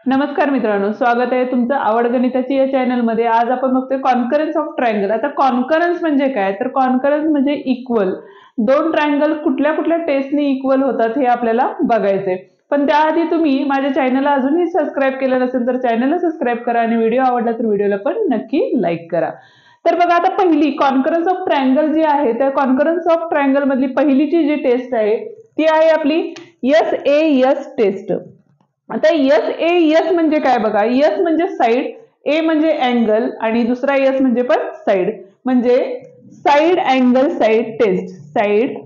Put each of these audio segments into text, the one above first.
नमस्कार मित्रांनो, स्वागत आहे तुमचं आवड गणिताची या चॅनलमध्ये। आज आपण बघतोय कॉन्करन्स ऑफ ट्रायंगल। आता कॉन्करन्स म्हणजे काय, तर कॉन्करन्स म्हणजे इक्वल। दोन ट्रायंगल कुठल्या कुठल्या टेस्टने इक्वल होतात हे आपल्याला बघायचंय। पण त्याआधी तुम्ही माझ्या चॅनलला अजूनही सबस्क्राइब केलं नसेल तर चॅनलला सबस्क्राइब करा आणि व्हिडिओ आवडला तर व्हिडिओला पण नक्की लाईक करा। तर बघा, आता पहिली कॉन्करन्स ऑफ ट्रायंगल जी आहे त्या कॉन्करन्स ऑफ ट्रायंगल मधली पहिलीची जी टेस्ट आहे ती आहे आपली एस टेस्ट। आता एस म्हणजे काय बघा, एस म्हणजे साइड, ए म्हणजे अँगल आणि दुसरा एस म्हणजे पण साइड, म्हणजे side angle side test. Side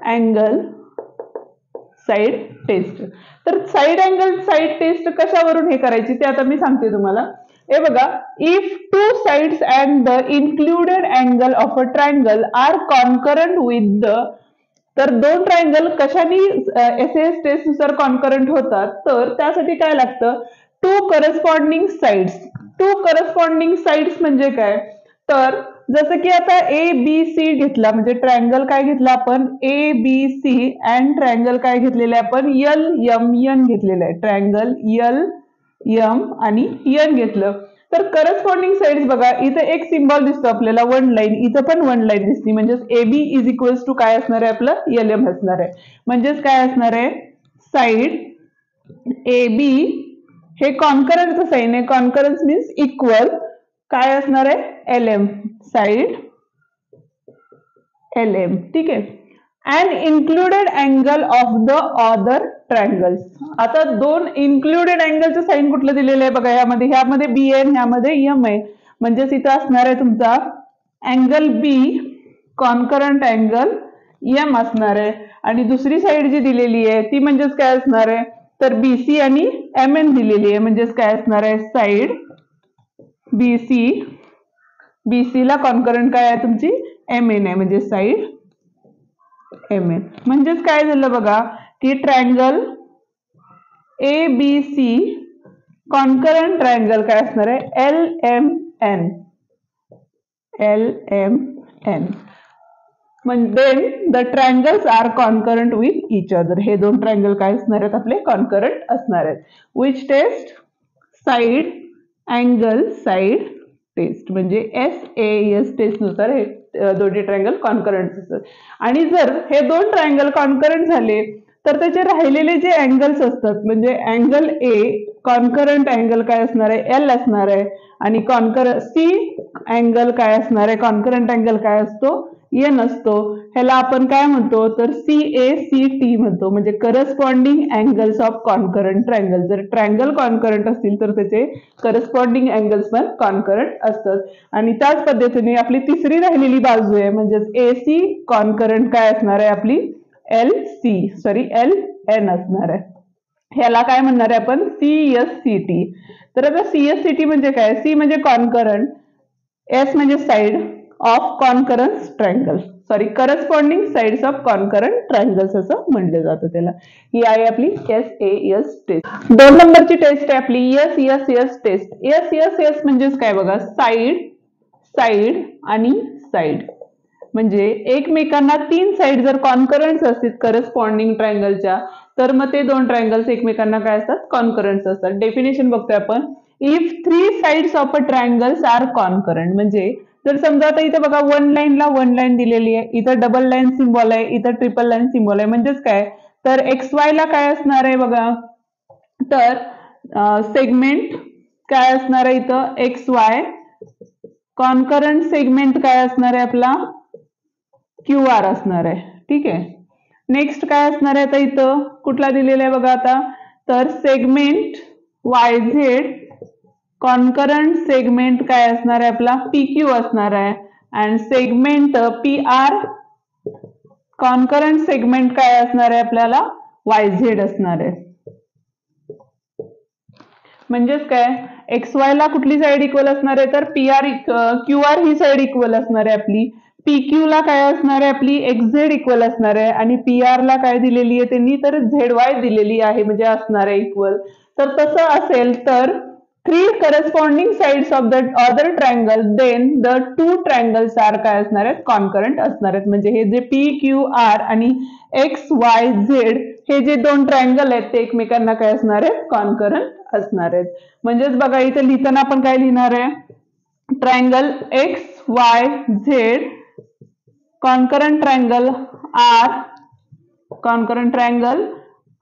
angle side test. तर साइड अँगल साइड टेस्ट कशावरून हे करायची ते आता मी सांगते तुम्हाला। हे बघा, if two sides and the included angle of a triangle are congruent with the, तर दोन ट्रायंगल कशाने एस टेस्ट नुसार कॉन्करंट होतात, तर त्यासाठी काय लागतं, two corresponding sides. Two corresponding sides म्हणजे काय, तर जसं की आता ए बी सी घेतला, म्हणजे ट्रायंगल काय घेतला आपण, A B C, and triangle काय घेतलेलं आहे आपण, यल एम एन घेतलेलं आहे। ट्रायंगल यल एम आणि एन घेतलं, तर करस्पॉन्डिंग साइड्स बघा, इथं एक सिम्बॉल दिसतो आपल्याला वन लाईन, इथं पण वन लाईन दिसते, म्हणजे A B is equals to काय असणार आहे आपलं, एल एम असणार आहे। म्हणजेच काय असणार आहे, साइड ए बी हे कॉन्करन्सचं साइन आहे, कॉन्करन्स मीन्स इक्वल, काय असणार आहे, L M, side L M, ठीक आहे। And included angle of the other triangles. आता दोन इन्क्लुडेड अँगलचं साइन कुठलं दिलेलं आहे बघा, ह्यामध्ये बी आहे, ह्यामध्ये एम आहे, म्हणजेच इथं असणार आहे तुमचा अँगल बी कॉन्करंट अँगल एम असणार आहे, आणि दुसरी साइड जी दिलेली आहे ती म्हणजेच काय असणार आहे, तर बीसी आणि एम एन दिलेली आहे, म्हणजेच काय असणार आहे, साइड बीसी, बीसी ला कॉन्करंट काय आहे तुमची एम एन आहे, म्हणजे साइड एम एन। म्हणजेच काय झालं बघा की triangle A B C congruent triangle काय असणार आहे, L M N, L M N. Then the triangles are congruent with each other. हे दोन ट्रायंगल काय असणार आहेत आपले, कॉन्करंट असणार आहेत। Which test, side angle side test, म्हणजे एस टेस्ट नुसार हे दोन्ही ट्रायंगल कॉन्करंट असतात। आणि जर हे दोन ट्रायंगल कॉन्करंट झाले तर त्याचे राहिलेले जे अँगल्स असतात, म्हणजे अँगल ए कॉन्करंट अँगल काय असणार आहे, एल असणार आहे, आणि सी अँगल काय असणार आहे, कॉन्करंट अँगल काय असतो, एन असतो। ह्याला आपण काय म्हणतो, तर सी ए सी टी म्हणतो, म्हणजे corresponding angles of congruent triangle. जर ट्रायंगल कॉन्करंट असतील तर त्याचे करस्पॉन्डिंग अँगल्स पण कॉन्करंट असतात। आणि त्याच पद्धतीने आपली तिसरी राहिलेली बाजू आहे, म्हणजेच ए सी कॉन्करंट काय असणार आहे आपली, एल एन असणार आहे। ह्याला काय म्हणणार आहे आपण, CSCT। तर आता CSCT म्हणजे काय, सी म्हणजे कॉन्करंट, एस म्हणजे side of concurrence triangle, corresponding sides of concurrent triangles असं म्हटलं जातं त्याला। ही आहे आपली एस टेस्ट। दोन नंबरची टेस्ट आहे आपली एस टेस्ट। एस म्हणजेच काय बघा, साइड आणि साइड, म्हणजे एकमेकांना तीन साइड जर कॉन्करंट असतील करस्पॉन्डिंग ट्रायंगलच्या, तर मग ते दोन ट्रायंगल्स एकमेकांना काय असतात, कॉन्करंट असतात। डेफिनेशन बघतोय आपण, if three sides of a triangles are congruent, म्हणजे जर समजा आता इथे बघा वन लाईन दिलेली आहे, इथं डबल लाईन सिम्बॉल आहे, इथं ट्रिपल लाईन सिम्बॉल आहे, म्हणजेच काय, तर एक्स वाय ला काय असणार आहे बघा, तर सेगमेंट काय असणार आहे इथं, एक्स वाय, कॉन्करंट सेगमेंट काय असणार आहे आपला, क्यू आर असणार आहे, ठीक आहे। नेक्स्ट काय असणार आहे आता इथं कुठला दिलेला आहे बघा आता, तर segment Y Z, congruent segment काय असणार आहे आपला, पी क्यू असणार आहे, and segment P R, congruent segment काय असणार आहे आपल्याला, वाय झेड असणार आहे। म्हणजेच काय, एक्स वाय ला कुठली साइड इक्वल असणार आहे, तर क्यू आर ही साइड इक्वल असणार आहे आपली, पी क्यू ला काय असणार आहे आपली, एक्स झेड इक्वल असणार आहे, आणि पी आर ला काय दिलेली आहे त्यांनी, तर झेड वाय दिलेली आहे, म्हणजे असणार आहे इक्वल। तर तसं असेल तर 3 corresponding sides of the other triangle, then the two triangles are काय असणार आहेत, कॉन्करंट असणार आहेत. म्हणजे हे जे पी क्यू आर आणि एक्स वाय झेड हे जे दोन ट्रायंगल आहेत ते एकमेकांना काय असणार आहेत, कॉन्करंट असणार आहेत. म्हणजेच बघा इथे लिहिताना आपण काय लिहिणार आहे, triangle X Y Z congruent triangle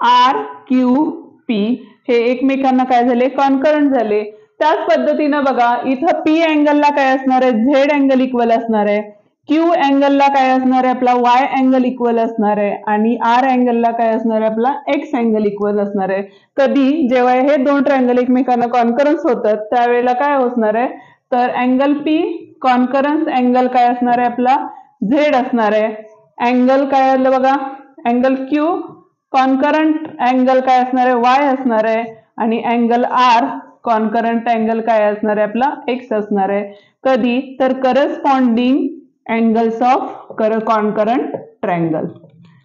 R Q P हे एकमेकांना काय झाले, कॉन्करंट झाले. त्याच पद्धतीनं बघा इथं पी अँगलला काय असणार आहे, झेड अँगल इक्वल असणार आहे. क्यू अँगलला काय असणार आहे, आपला वाय अँगल इक्वल असणार आहे. आणि आर अँगलला काय असणार आहे, आपला एक्स अँगल इक्वल असणार आहे. कधी जेव्हा हे दोन ट्रायंगल एकमेकांना कॉन्करन्स होतात त्यावेळेला काय असणार आहे, तर अँगल पी कॉन्करन्स अँगल काय असणार आहे, आपला झेड असणार आहे. अँगल काय आलं बघा, अँगल क्यू कॉन्करंट अँगल काय असणार आहे, वाय असणार आहे. आणि अँगल आर कॉन्करंट अँगल काय असणार आहे, आपला एक्स असणार आहे. कधी, तर corresponding angles of congruent triangle.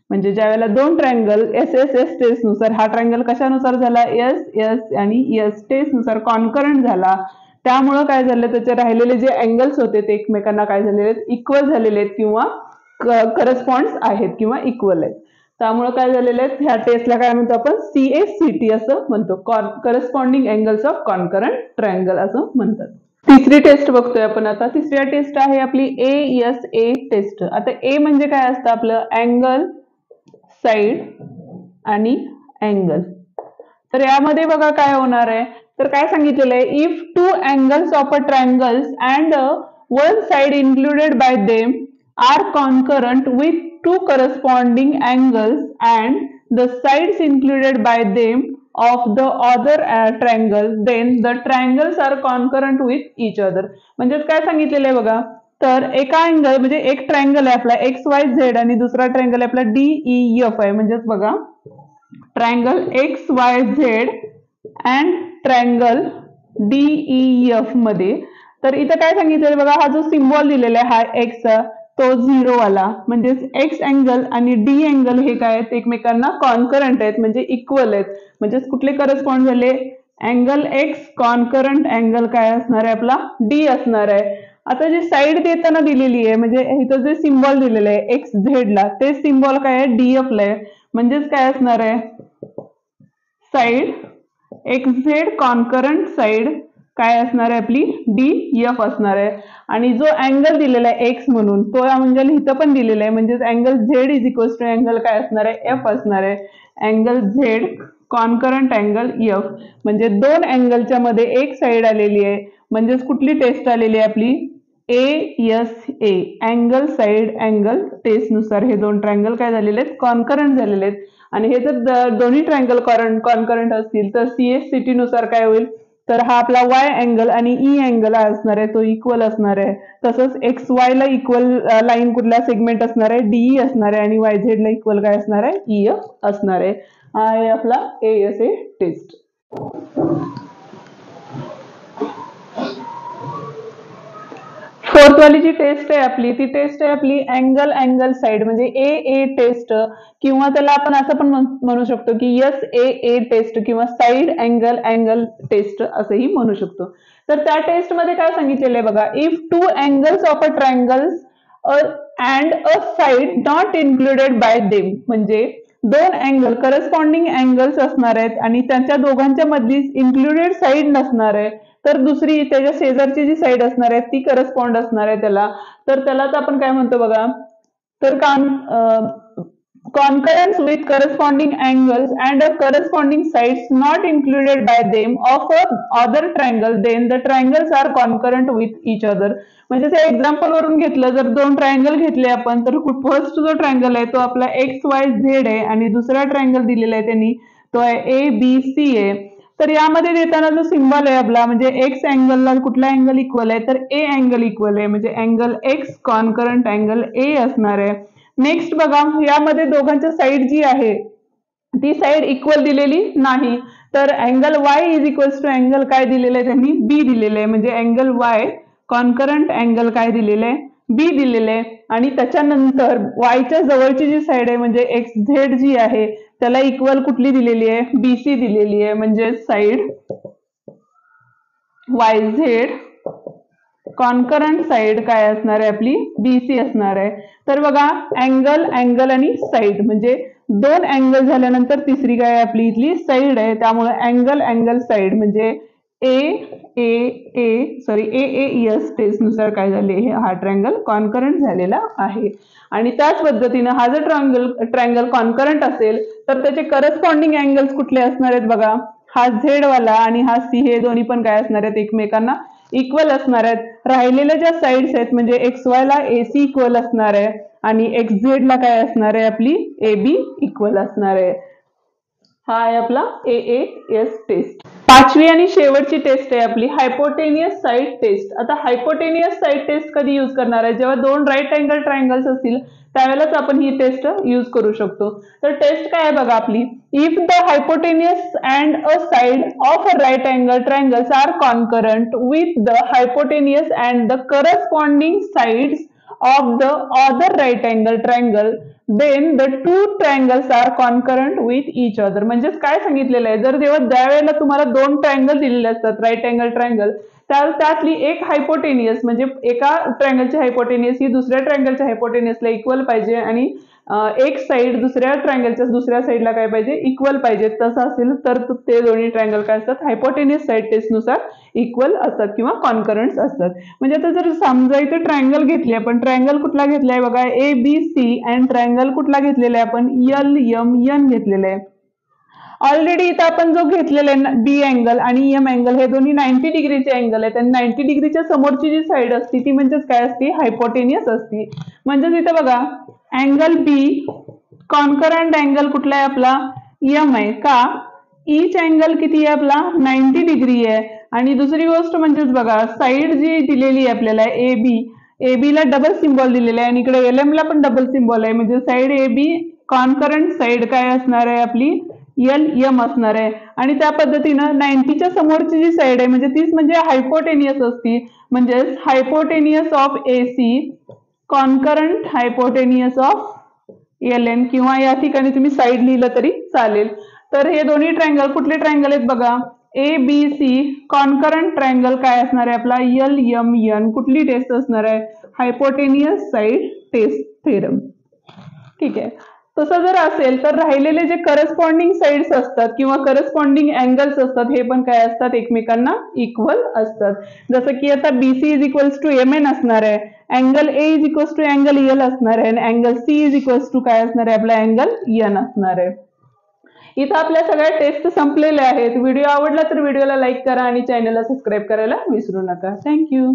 म्हणजे ज्या वेळेला दोन triangle S S S test नुसार, हा ट्रायंगल कशानुसार झाला, एस एस आणि एस टेस्ट नुसार कॉन्करंट झाला. त्यामुळं काय झालं, त्याचे राहिलेले जे अँगल्स होते ते एकमेकांना काय झालेले आहेत, इक्वल झालेले आहेत किंवा करस्पॉन्ड्स आहेत किंवा इक्वल आहेत. त्यामुळे काय झालेले आहेत, ह्या टेस्टला काय म्हणतो आपण, CSCT असं म्हणतो, corresponding angles of congruent triangle असं म्हणतात. तिसरी टेस्ट बघतोय आपण आता. तिसरी टेस्ट आहे आपली ASA टेस्ट. आता ए म्हणजे काय असतं आपलं, अँगल, साइड आणि अँगल. तर यामध्ये बघा काय होणार आहे, तर काय सांगितलेलं आहे, if two angles of a triangles and one side included bye them are concurrent with two corresponding angles and the sides included by them of the other triangle, then the triangles are concurrent with each other. म्हणजे काय सांगितलेलं आहे बघा, तर एका angle म्हणजे एक triangle आहे आपला XYZ आणि दुसरा ट्रायंगल आहे आपला DEF आहे. म्हणजेच बघा triangle XYZ and triangle DEF मध्ये, तर इथं काय सांगितलेलं बघा, हा जो सिम्बॉल दिलेला आहे हा एक्सचा तो 0 वाला, म्हणजेच एक्स अँगल आणि डी अँगल हे काय आहेत, एकमेकांना कॉन्करंट आहेत म्हणजे इक्वल आहेत. म्हणजेच कुठले करस्पॉन्ड झाले, अँगल एक्स कॉन्करंट अँगल काय असणार आहे, आपला डी असणार आहे. आता जी साइड देताना दिलेली आहे, म्हणजे इथं जे सिम्बॉल दिलेलं आहे एक्स झेड ला, ते सिम्बॉल काय आहे, DF ला आहे. म्हणजेच काय असणार आहे, साइड XZ कॉन्करंट साइड काय असणार आहे, आपली DF असणार आहे. आणि जो अँगल दिलेला आहे एक्स म्हणून, तो अँगल इथं पण दिलेला आहे. म्हणजे angle Z is equal to angle काय असणार आहे, F असणार आहे. Angle Z congruent angle F. म्हणजे दोन अँगलच्या मध्ये एक साइड आलेली आहे. म्हणजेच कुठली टेस्ट आलेली आहे आपली, ASA angle side angle test नुसार हे दोन ट्रायंगल काय झालेले आहेत, कॉन्करंट झालेले आहेत. आणि हे जर दोन्ही ट्रायंगल कॉन्करंट असतील तर CSCT नुसार काय होईल, तर हा आपला वाय अँगल आणि ई अँगल आहे तो इक्वल असणार आहे. तसंच XY ला इक्वल लाईन कुठला सेगमेंट असणार आहे, DE असणार आहे. आणि YZ ला इक्वल काय असणार आहे, EF असणार आहे. हा आहे आपला ASA टेस्ट. फोर्थ वाली जी टेस्ट आहे आपली, ती टेस्ट आहे आपली अँगल साइड, म्हणजे AA टेस्ट किंवा त्याला आपण असं पण म्हणू शकतो की SAA टेस्ट किंवा साइड अँगल टेस्ट असंही म्हणू शकतो. तर त्या टेस्ट मध्ये काय सांगितलेलं आहे बघा, if two angles of a triangles and a side not included bye them, म्हणजे दोन अँगल करस्पॉन्डिंग अँगल्स असणार आहेत आणि त्यांच्या दोघांच्या मधली इन्क्लुडेड साइड नसणार आहे, तर दुसरी त्याच्या शेजारची जी साइड असणार आहे ती करस्पॉन्ड असणार आहे त्याला. तर त्यालाच आपण काय म्हणतो बघा, तर concurrence with corresponding angles and a corresponding sides not included by them of a other triangle, then the triangles are concurrent with each other. म्हणजे त्या एक्झाम्पल वरून घेतलं, जर दोन ट्रायंगल घेतले आपण, तर फर्स्ट जो ट्रायंगल आहे तो आपला XYZ आहे आणि दुसरा ट्रायंगल दिलेला आहे त्यांनी तो आहे ABC आहे. तर यामध्ये देताना जो सिम्बॉल आहे आपला, म्हणजे एक्स अँगलला कुठला अँगल इक्वल आहे, तर A अँगल इक्वल आहे. म्हणजे angle x concurrent angle A असणार आहे. नेक्स्ट बघा, यामध्ये दोघांच्या साइड जी आहे ती साइड इक्वल दिलेली नाही, तर angle Y is equal to angle काय दिलेलं आहे त्यांनी, B दिलेलं आहे. म्हणजे अँगल Y कॉन्करंट अँगल काय दिलेलं आहे, B दिलेलं आहे. आणि त्याच्यानंतर वायच्या जवळची जी साइड आहे म्हणजे XZ जी आहे त्याला इक्वल कुठली दिलेली आहे, BC दिलेली आहे. म्हणजे साइड YZ कॉन्करंट साइड काय असणार आहे आपली BC असणार आहे. तर बघा अँगल आणि साइड म्हणजे दोन अँगल झाल्यानंतर तिसरी काय आपली इथली साइड आहे, त्यामुळे अँगल साइड म्हणजे AAES टेस्ट नुसार काय झाले हे हा ट्रायंगल कॉन्करंट झालेला आहे. आणि त्याच पद्धतीने हा जर ट्रायंगल कॉन्करंट असेल तर त्याचे करस्पॉन्डिंग अँगल्स कुठले असणार आहेत बघा. हा Z वाला आणि हा C हे दोन्ही पण काय असणार आहेत एकमेकांना इक्वल असणार आहेत. राहिलेल्या ज्या साइड्स आहेत म्हणजे XY ला AC इक्वल असणार आहे आणि XZ ला काय असणार आहे आपली AB इक्वल असणार आहे. हा आहे आपला AAS टेस्ट. पाचवी आणि शेवटची टेस्ट आहे आपली हायपोटेनियस साइड टेस्ट. आता हायपोटेनियस साइड टेस्ट कधी यूज करणार आहे, जेव्हा दोन राईट अँगल ट्रायंगल्स असतील त्यावेळेलाच आपण ही टेस्ट यूज करू शकतो. तर टेस्ट काय आहे बघा आपली, if the hypotenuse and a side of a right angle triangles are congruent with the hypotenuse and the corresponding sides of the other right angle triangle, then the two triangles are concurrent with each other. म्हणजे काय सांगितलेलं आहे, जर ज्या वेळेला तुम्हाला दोन triangle दिलेले असतात राईट अँगल ट्रायंगल, त्यातली एक हायपोटेनियस म्हणजे एका ट्रायंगलची हायपोटेनियस ही दुसऱ्या ट्रायंगलच्या हायपोटेनियसला इक्वल पाहिजे आणि एक साइड दुसऱ्या ट्रायंगलच्या दुसऱ्या साइडला काय पाहिजे इक्वल पाहिजे. तसं असेल तर ते दोन्ही ट्रायंगल काय असतात हायपोटेनियस साइड टेस्ट नुसार इक्वल असतात किंवा कॉन्करंट असतात. म्हणजे आता जर समजा इथे ट्रायंगल घेतले आपण, ट्रायंगल कुठला घेतलाय बघा ABC अँड ट्रायंगल कुठला घेतलेला आहे आपण LMN घेतलेला आहे. ऑलरेडी इथं आपण जो घेतलेला आहे B अँगल आणि M अँगल हे दोन्ही 90 डिग्रीचे अँगल आहेत आणि 90 डिग्रीच्या समोरची जी साइड असते ती म्हणजेच काय असते हायपोटेनियस असते. म्हणजेच इथं बघा अँगल B कॉन्करंट अँगल कुठला आहे आपला M आहे का, ईच अँगल किती आहे आपला 90 डिग्री आहे. आणि दुसरी गोष्ट म्हणजेच बघा साइड जी दिलेली आहे आपल्याला AB ला डबल सिम्बॉल दिलेला आहे आणि इकडे LM ला पण डबल सिम्बॉल आहे. म्हणजे साइड AB कॉन्करंट साइड काय असणार आहे आपली LM असणार आहे. आणि त्या पद्धतीनं 90च्या समोरची जी साइड आहे म्हणजे तीच म्हणजे हायपोटेनियस असती. म्हणजे hypotenuse of AC concurrent hypotenuse of LN किंवा या ठिकाणी तुम्ही साइड लिहिलं तरी चालेल. तर हे दोन्ही ट्रायंगल कुठले ट्रायंगल आहेत बघा ABC कॉन्करंट ट्रायंगल काय असणार आहे आपला LMN. कुठली टेस्ट असणार आहे हायपोटेनियस साइड टेस्ट थेरम. ठीक आहे. तसं जर असेल तर राहिलेले जे करस्पॉन्डिंग साइड्स असतात किंवा करस्पॉन्डिंग अँगल्स असतात हे पण काय असतात एकमेकांना इक्वल असतात. जसं की आता BC is equals to MN असणार आहे, angle A is equals to angle EL असणार आहे आणि angle C is equals to काय असणार आहे आपला अँगल EN असणार आहे. इथं आपल्या सगळ्या टेस्ट संपलेल्या आहेत. व्हिडिओ आवडला तर व्हिडिओला लाईक करा आणि चॅनलला सबस्क्राईब करायला विसरू नका. थँक्यू.